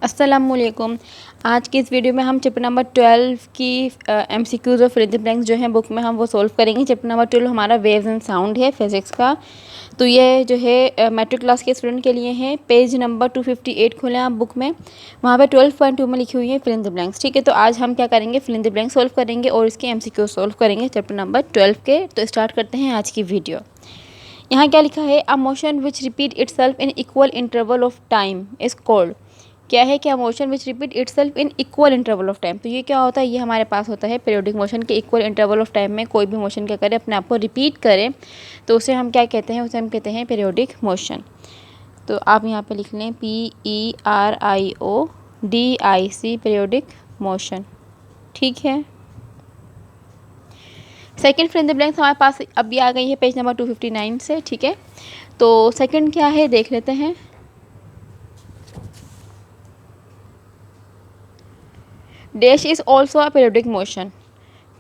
अस्सलामुअलैकुम। आज की इस वीडियो में हम चैप्टर नंबर 12 की एमसीक्यूज़ और फिल इन द ब्लैंक्स जो हैं बुक में हम वो सॉल्व करेंगे। चैप्टर नंबर 12 हमारा वेव्स एंड साउंड है फिज़िक्स का। तो ये जो है मैट्रिक क्लास के स्टूडेंट के लिए है। पेज नंबर 258 खोलें आप बुक में, वहाँ पे 12.2 में लिखी हुई है फिल इन द ब्लैंक्स। ठीक है, तो आज हम क्या करेंगे, fill in the blanks solve करेंगे और इसके एमसीक्यू सॉल्व करेंगे चैप्टर नंबर 12 के। तो स्टार्ट करते हैं आज की वीडियो। यहाँ क्या लिखा है, a motion which repeat itself in equal interval of time is called. क्या है, क्या motion which repeat itself in equal interval of time. तो ये क्या होता है, ये हमारे पास होता है पीरियोडिक मोशन के इक्वल इंटरवल ऑफ टाइम में कोई भी मोशन क्या करे, अपने आप को रिपीट करे, तो उसे हम क्या कहते हैं, उसे हम कहते हैं पीरियोडिक मोशन। तो आप यहाँ पे लिख लें PERIODIC पीरियोडिक मोशन। ठीक है, second fill in the blanks हमारे पास अभी आ गई है पेज नंबर 259 से। ठीक है, तो सेकंड क्या है देख लेते हैं। Dash is also a periodic motion,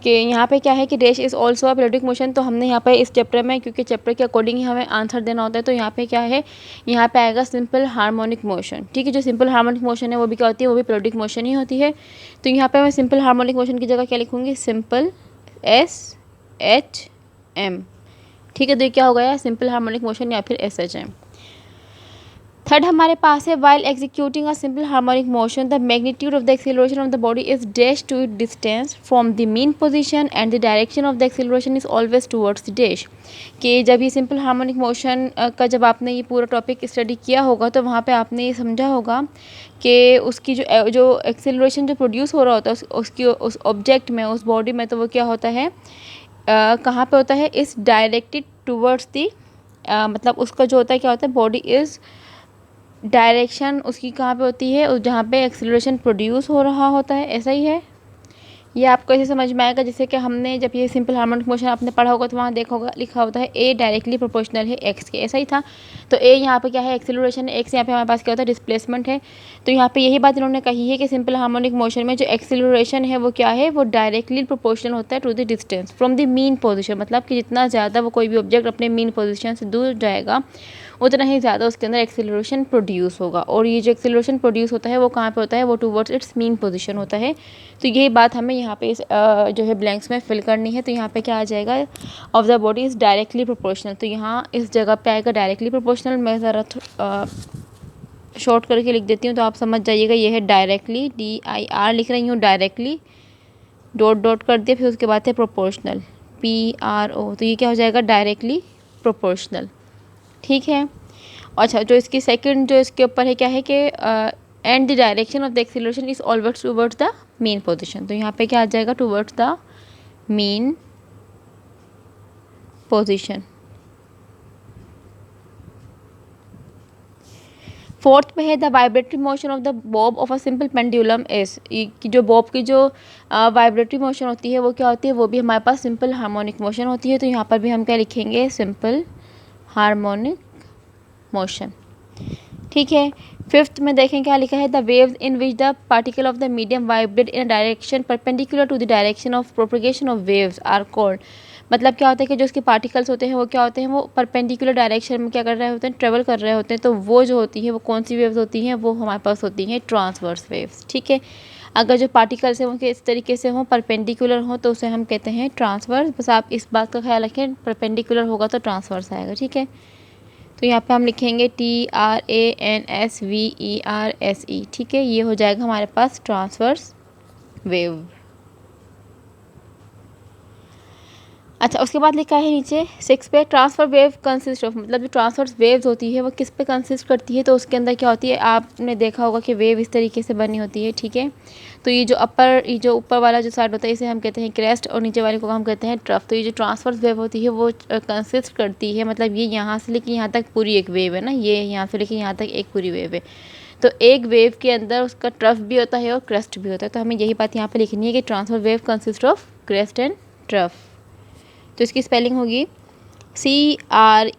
कि यहाँ पे क्या है कि dash is also a periodic motion. तो हमने यहाँ पे इस चैप्टर में, क्योंकि चैप्टर के अकॉर्डिंग ही हमें आंसर देना होता है, तो यहाँ पे क्या है, यहाँ पे आएगा सिंपल हार्मोनिक मोशन। ठीक है, जो सिंपल हार्मोनिक मोशन है वो भी क्या होती है, वो भी पीरियोडिक मोशन ही होती है। तो यहाँ पे मैं सिंपल हार्मोनिक मोशन की जगह क्या लिखूँगी, सिंपल SHM। ठीक है, तो ये क्या हो गया, सिंपल हार्मोनिक मोशन या फिर SHM। थर्ड हमारे पास है, while executing a simple harmonic motion the magnitude of the acceleration of the body is dash to it distance from the mean position and the direction of the acceleration is always towards the dash. कि जब ये simple harmonic motion का जब आपने ये पूरा topic study किया होगा तो वहाँ पे आपने ये समझा होगा कि उसकी जो एक्सीलरेशन जो प्रोड्यूस हो रहा होता है उसकी उस ऑब्जेक्ट में, उस बॉडी में, तो वो क्या होता है, कहाँ पे होता है, इस डायरेक्टेड टूवर्ड्स दी, मतलब उसका जो होता है क्या होता है, बॉडी इज़ डायरेक्शन उसकी कहाँ पे होती है, जहाँ पे एक्सीलरेशन प्रोड्यूस हो रहा होता है। ऐसा ही है, ये आपको ऐसे समझ में आएगा जैसे कि हमने जब ये सिंपल हार्मोनिक मोशन आपने पढ़ा होगा तो वहाँ देखा होगा लिखा होता है A डायरेक्टली प्रोपोर्शनल है X के। ऐसा ही था। तो A यहाँ पे क्या है, एक्सीलरेशन है, X यहाँ पे हमारे पास क्या होता है, डिस्प्लेसमेंट है। तो यहाँ पे यही बात इन्होंने कही है कि सिंपल हार्मोनिक मोशन में जो एक्सीलरेशन है वो क्या है, वो डायरेक्टली प्रोपोर्शनल होता है to the distance from the mean position. मतलब कि जितना ज़्यादा वो कोई भी ऑब्जेक्ट अपने मीन पोजिशन से दूर जाएगा उतना ही ज़्यादा उसके अंदर एक्सीलरेशन प्रोड्यूस होगा। और ये जो एक्सीलरेशन प्रोड्यूस होता है वो कहाँ पे होता है, वो टूवर्ड्स इट्स मीन पोजीशन होता है। तो यही बात हमें यहाँ पे इस जो है ब्लैंक्स में फिल करनी है। तो यहाँ पे क्या आ जाएगा, of the body is directly proportional. तो यहाँ इस जगह पे आएगा डायरेक्टली प्रोपोर्शनल। मैं ज़रा शॉर्ट करके लिख देती हूँ तो आप समझ जाइएगा। ये है डायरेक्टली, DIR लिख रही हूँ, डायरेक्टली डॉट डॉट कर दिया, फिर उसके बाद है प्रोपोर्शनल, PRO। तो ये क्या हो जाएगा, डायरेक्टली प्रोपोर्शनल। ठीक है, अच्छा, जो इसकी सेकंड जो इसके ऊपर है क्या है कि and the direction of the acceleration is always towards the main position. तो यहाँ पे क्या आ जाएगा, towards the main position. Fourth पे है, the vibratory motion of the Bob of a simple pendulum is, कि जो बॉब की जो वाइब्रेटरी मोशन होती है वो क्या होती है, वो भी हमारे पास सिंपल हार्मोनिक मोशन होती है। तो यहाँ पर भी हम क्या लिखेंगे, सिंपल हार्मोनिक मोशन। ठीक है, फिफ्थ में देखें क्या लिखा है, the waves in which the particle of the medium vibrate in a direction perpendicular to the direction of propagation of waves are called. मतलब क्या होता है कि जो उसके पार्टिकल्स होते हैं वो क्या होते हैं, वो परपेंडिकुलर डायरेक्शन में क्या कर रहे होते हैं, ट्रेवल कर रहे होते हैं। तो वो जो होती है वो कौन सी वेव्स होती हैं, वो हमारे पास होती हैं ट्रांसवर्स वेव्स। ठीक है, अगर जो पार्टिकल्स हैं वो इस तरीके से हों, परपेंडिकुलर हों, तो उसे हम कहते हैं ट्रांसवर्स। बस आप इस बात का ख्याल रखें, परपेंडिकुलर होगा तो ट्रांसवर्स आएगा। ठीक है, तो यहाँ पे हम लिखेंगे TRANSVERSE। ठीक है, ये हो जाएगा हमारे पास ट्रांसवर्स वेव। अच्छा, उसके बाद लिखा है नीचे 6 पे, ट्रांसफर वेव कंसिस्ट ऑफ, मतलब जो ट्रांसफर वेव्स होती है वो किस पे कंसिस्ट करती है। तो उसके अंदर क्या होती है, आपने देखा होगा कि वेव इस तरीके से बनी होती है। ठीक है, तो ये जो ऊपर वाला जो साइड होता है इसे हम कहते हैं क्रेस्ट, और नीचे वाले को हम कहते हैं ट्रफ। तो ये जो ट्रांसफर वेव होती है वो कंसिस्ट करती है, मतलब ये यहाँ से लेके यहाँ तक पूरी एक वेव है ना, ये यहाँ से लेके यहाँ तक एक पूरी वेव है। तो एक वेव के अंदर उसका ट्रफ भी होता है और क्रेस्ट भी होता है। तो हमें यही बात यहाँ पे लिखनी है कि transfer wave consist of crest and trough. तो इसकी स्पेलिंग होगी CREST,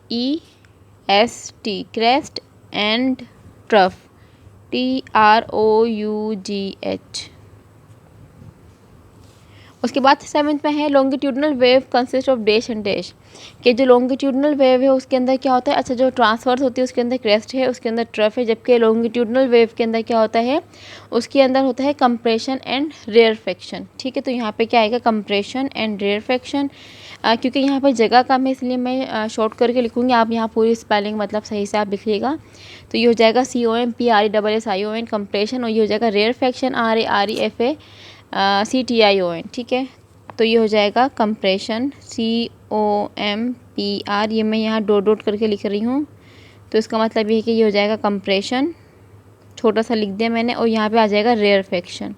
crest, and trough TROUGH। उसके बाद 7th में है longitudinal wave consist of dash and dash, कि जो लॉन्गिट्यूडनल वेव है उसके अंदर क्या होता है, अच्छा जो ट्रांसवर्स होती है उसके अंदर क्रेस्ट है, उसके अंदर ट्रफ है, जबकि लॉन्गिट्यूडनल वेव के अंदर क्या होता है, उसके अंदर होता है कंप्रेशन एंड रेयरफेक्शन। ठीक है, तो यहाँ पे क्या आएगा, कंप्रेशन एंड रेयरफेक्शन। क्योंकि यहाँ पर जगह कम है इसलिए मैं शॉर्ट करके लिखूँगी, आप यहाँ पूरी स्पेलिंग मतलब सही से आप लिखिएगा। तो ये हो जाएगा COMPRESSION कंप्रेशन, और ये हो जाएगा रेयरफेक्शन RAREFA CTION। ठीक है, तो ये हो जाएगा कंप्रेशन COMPR, ये मैं यहाँ डॉट डॉट करके लिख रही हूँ, तो इसका मतलब ये है कि ये हो जाएगा कंप्रेशन, छोटा सा लिख दिया मैंने, और यहाँ पे आ जाएगा रेयरफेक्शन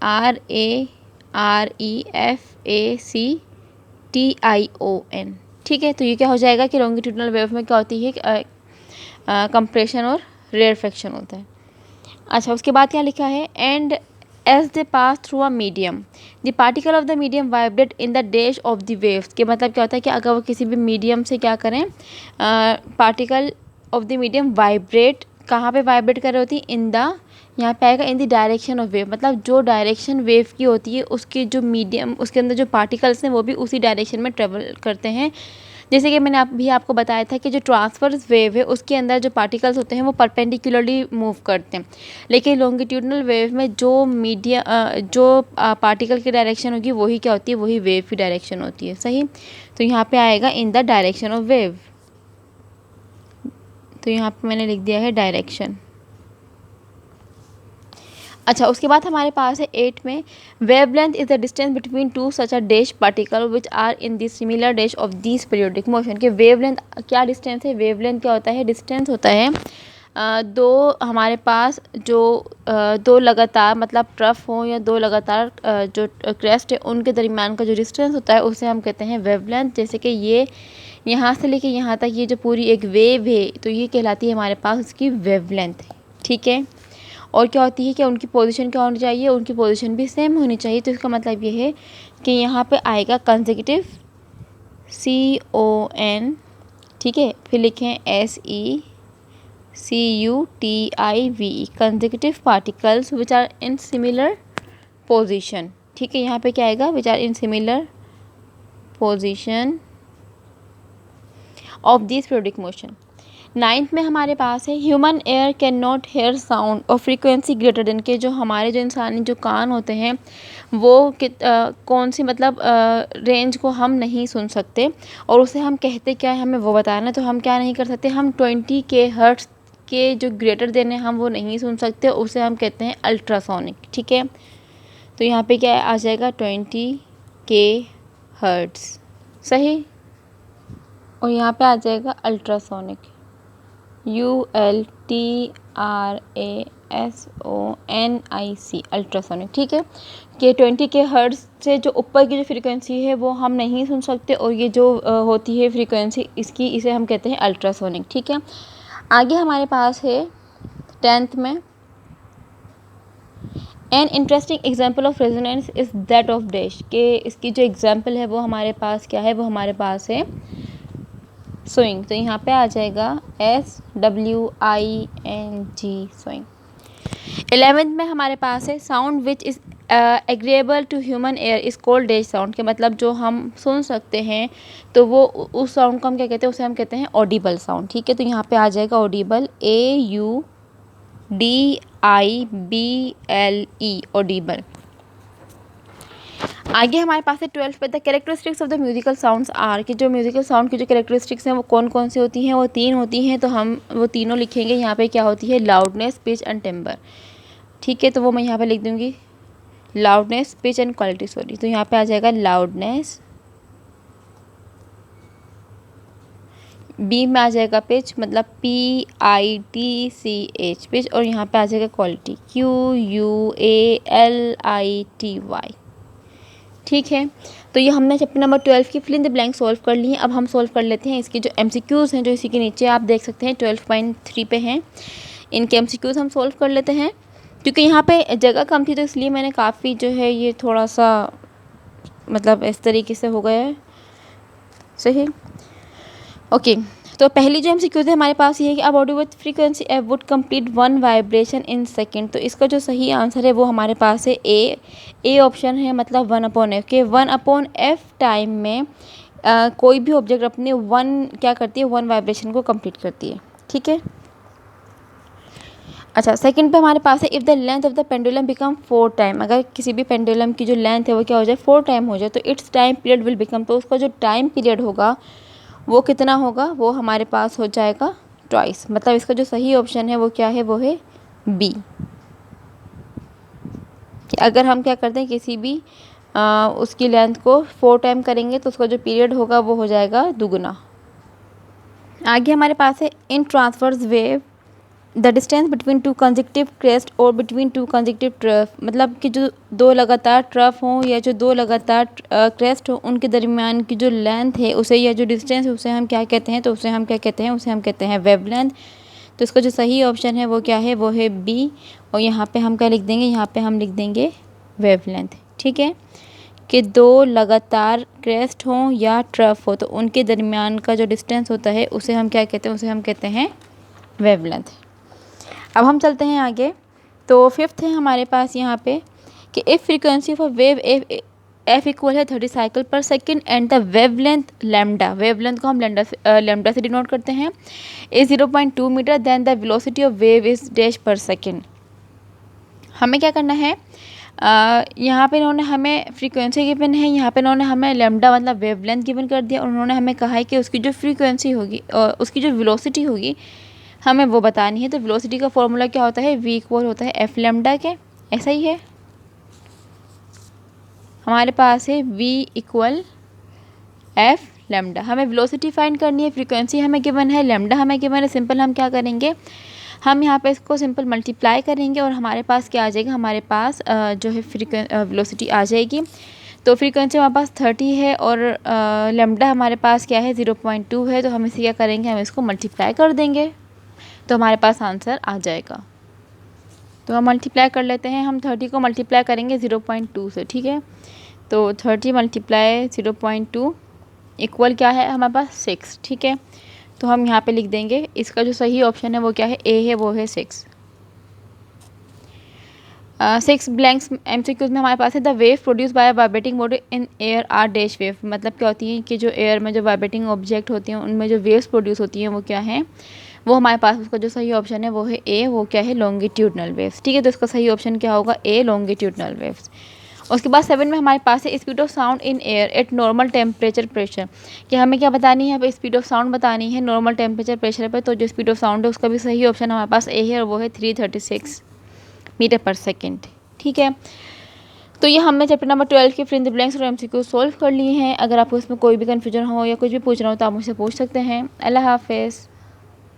RAREFACTION। ठीक है, तो ये क्या हो जाएगा कि लॉन्गिट्यूडनल वेव में क्या होती है, कंप्रेशन और रेयरफेक्शन होता है। अच्छा, उसके बाद क्या लिखा है, and as they pass through a medium the particle of the medium vibrate in the dash of the waves, के मतलब क्या होता है कि अगर वो किसी भी मीडियम से क्या करें, particle of the medium vibrate, कहाँ पे वाइब्रेट कर रही होती है, इन द, यहाँ पे आएगा in the direction of wave, मतलब जो डायरेक्शन वेव की होती है उसकी जो मीडियम, उसके अंदर जो पार्टिकल्स हैं वो भी उसी डायरेक्शन में ट्रेवल करते हैं। जैसे कि मैंने अभी आपको बताया था कि जो ट्रांसवर्स वेव है उसके अंदर जो पार्टिकल्स होते हैं वो परपेंडिकुलरली मूव करते हैं, लेकिन लॉन्गिट्यूडनल वेव में जो पार्टिकल की डायरेक्शन होगी वही क्या होती है, वही वेव की डायरेक्शन होती है। सही, तो यहाँ पे आएगा in the direction of wave, तो यहाँ पे मैंने लिख दिया है डायरेक्शन। अच्छा, उसके बाद हमारे पास है 8 में, wavelength is the distance between two such a dash particle which are in the similar dash of this periodic motion, के वेवलेंथ क्या डिस्टेंस है, वेवलेंथ क्या होता है, डिस्टेंस होता है दो हमारे पास जो दो लगातार मतलब ट्रफ हो या दो लगातार जो क्रेस्ट है उनके दरमियान का जो डिस्टेंस होता है उसे हम कहते हैं वेवलेंथ। जैसे कि ये यहाँ से लेके यहाँ तक ये जो पूरी एक वेव है तो ये कहलाती है हमारे पास उसकी वेवलेंथ। ठीक है, और क्या होती है कि उनकी पोजीशन क्या होनी चाहिए, उनकी पोजीशन भी सेम होनी चाहिए। तो इसका मतलब ये है कि यहाँ पे आएगा कंसेक्यूटिव CON, ठीक है, फिर लिखें SECUTIVE consecutive particles which are in similar position. ठीक है, यहाँ पे क्या आएगा, which are in similar position of this periodic motion. 9th में हमारे पास है human ear can not hear sound और फ्रीक्वेंसी ग्रेटर देन, के जो हमारे जो इंसानी जो कान होते हैं वो कौन सी मतलब रेंज को हम नहीं सुन सकते, और उसे हम कहते क्या है हमें वो बताना। तो हम क्या नहीं कर सकते, हम 20 के हर्ट्स के जो ग्रेटर देन है हम वो नहीं सुन सकते, उसे हम कहते हैं अल्ट्रासोनिक। ठीक है, तो यहाँ पे क्या आ जाएगा 20 के हर्ट्स। सही, और यहाँ पे आ जाएगा अल्ट्रासोनिक ULTRASONIC अल्ट्रासोनिक। ठीक है, कि 20 के हर्ट्ज से जो ऊपर की जो फ्रीक्वेंसी है वो हम नहीं सुन सकते, और ये जो होती है फ्रीक्वेंसी इसकी, इसे हम कहते हैं अल्ट्रासोनिक। ठीक है, आगे हमारे पास है 10th में, an interesting example of resonance is that of dash, के इसकी जो एग्जाम्पल है वो हमारे पास क्या है, वो हमारे पास है स्विंग। तो यहाँ पे आ जाएगा SWING स्विंग। 11th में हमारे पास है sound which is agreeable to human ear is called dash sound, के मतलब जो हम सुन सकते हैं तो वो उस साउंड को हम क्या कहते हैं, उसे हम कहते हैं ऑडिबल साउंड। ठीक है, तो यहाँ पे आ जाएगा ऑडिबल AUDIBLE ऑडिबल। आगे हमारे पास है 12th पे, the characteristics of the musical sounds are, कि जो म्यूजिकल साउंड की जो कैरेक्टरिस्टिक्स हैं वो कौन कौन सी होती हैं, वो 3 होती हैं। तो हम वो तीनों लिखेंगे। यहाँ पे क्या होती है, लाउडनेस, पिच एंड टिम्बर। ठीक है, तो वो मैं यहाँ पे लिख दूँगी loudness, pitch and quality. Sorry, तो यहाँ पे आ जाएगा लाउडनेस, बी में आ जाएगा पिच, मतलब PITCH पिच, और यहाँ पे आ जाएगा क्वालिटी QUALITY। ठीक है, तो ये हमने चैप्टर नंबर 12 की fill in the blank solve कर ली है। अब हम सॉल्व कर लेते हैं इसकी जो MCQs हैं, जो इसी के नीचे आप देख सकते हैं 12.3 पे हैं। इनके MCQs हम सॉल्व कर लेते हैं। क्योंकि यहाँ पे जगह कम थी तो इसलिए मैंने काफ़ी जो है ये थोड़ा सा मतलब इस तरीके से हो गया है। सही, ओके। तो पहली जो एमसीक्यू है हमारे पास ये है कि a body with frequency F would complete 1 vibration in second. तो इसका जो सही आंसर है वो हमारे पास है ए ऑप्शन है, मतलब 1/f के 1/f टाइम में कोई भी ऑब्जेक्ट अपने 1 क्या करती है, 1 वाइब्रेशन को कंप्लीट करती है। ठीक है, अच्छा सेकंड पे हमारे पास है if the length of the pendulum become 4 time. अगर किसी भी पेंडुलम की जो लेंथ है वो क्या हो जाए, 4 टाइम हो जाए, तो it's time period will become, तो उसका जो टाइम पीरियड होगा वो कितना होगा, वो हमारे पास हो जाएगा ट्वाइस। मतलब इसका जो सही ऑप्शन है वो क्या है, वो है बी। कि अगर हम क्या करते हैं किसी भी उसकी लेंथ को 4 टाइम करेंगे तो उसका जो पीरियड होगा वो हो जाएगा दुगुना। आगे हमारे पास है in transverse wave the distance between two consecutive crest और बिटवीन टू कंसेक्यूटिव ट्रफ। मतलब कि जो दो लगातार ट्रफ हों या जो दो लगातार क्रेस्ट हो, उनके दरमियान की जो लेंथ है उसे, या जो डिस्टेंस है उसे हम क्या कहते हैं, तो उसे हम क्या कहते हैं, उसे हम कहते हैं वेव लेंथ। तो इसका जो सही ऑप्शन है वो क्या है, वो है बी। और यहाँ पे हम क्या लिख देंगे, यहाँ पे हम लिख देंगे वेव लेंथ। ठीक है, कि दो लगातार क्रेस्ट हों या ट्रफ हो तो उनके दरमियान का जो डिस्टेंस होता है उसे हम क्या कहते हैं, उसे हम कहते हैं वेव लेंथ। अब हम चलते हैं आगे। तो फिफ्थ है हमारे पास यहाँ पे कि if frequency of wave F equal है 30 cycle per second and the wavelength lambda, wavelength को हम लैम्डा से डिनोट करते हैं, is 0.2 metre, then the velocity of wave is dash per second. हमें क्या करना है, यहाँ पे इन्होंने हमें फ्रीक्वेंसी गिवन है, यहाँ पे इन्होंने हमें लैम्डा मतलब वेव लेंथ गिवन कर दिया, और उन्होंने हमें कहा है कि उसकी जो फ्रीक्वेंसी होगी और उसकी जो वेलोसिटी होगी हमें वो बतानी है। तो वेलोसिटी का फॉर्मूला क्या होता है, v इक्वल होता है एफ लैम्डा के, ऐसा ही है हमारे पास है v इक्वल एफ लैम्डा। हमें वेलोसिटी फाइंड करनी है, फ्रीक्वेंसी हमें गिवन है, लैम्डा हमें गिवन है। सिंपल हम क्या करेंगे, हम यहाँ पे इसको सिंपल मल्टीप्लाई करेंगे और हमारे पास क्या आ जाएगा, हमारे पास जो है वेलोसिटी आ जाएगी। तो फ्रीक्वेंसी हमारे पास 30 है और लैम्डा हमारे पास क्या है 0.2 है, तो हम इसे क्या करेंगे, हम इसको मल्टीप्लाई कर देंगे तो हमारे पास आंसर आ जाएगा। तो हम मल्टीप्लाई कर लेते हैं, हम 30 को मल्टीप्लाई करेंगे 0.2 से। ठीक है, तो 30 मल्टीप्लाई 0.2 इक्वल क्या है हमारे पास 6। ठीक है, तो हम यहाँ पे लिख देंगे, इसका जो सही ऑप्शन है वो क्या है, ए है, वो है 6। 6 ब्लैंक्स एमसीक्यूज में हमारे पास है the wave produced by vibrating body in air are dash wave. मतलब क्या होती है कि जो एयर में जो वाइब्रेटिंग ऑब्जेक्ट होती हैं उनमें जो वेव्स प्रोड्यूस होती हैं वो क्या है, वो हमारे पास उसका जो सही ऑप्शन है वो है ए, वो क्या है लॉन्गिट्यूडनल वेव्स। ठीक है, तो इसका सही ऑप्शन क्या होगा, ए लॉन्गिट्यूडनल वेव्स। उसके बाद 7 में हमारे पास है speed of sound in air at normal temperature pressure. कि हमें क्या बतानी है, यहाँ पे स्पीड ऑफ साउंड बतानी है नॉर्मल टेम्परेचर प्रेशर पर। तो जो स्पीड ऑफ साउंड है उसका भी सही ऑप्शन हमारे पास ए है और वो है 336 मीटर पर सेकेंड। ठीक है, तो ये हमने चैप्टर नंबर 12 के फिल इन द ब्लैंक्स और एमसीक्यू सॉल्व कर लिए हैं। अगर आपको इसमें कोई भी कन्फ्यूजन हो या कुछ भी पूछना हो तो आप मुझसे पूछ सकते हैं। अल्लाह हाफिज़।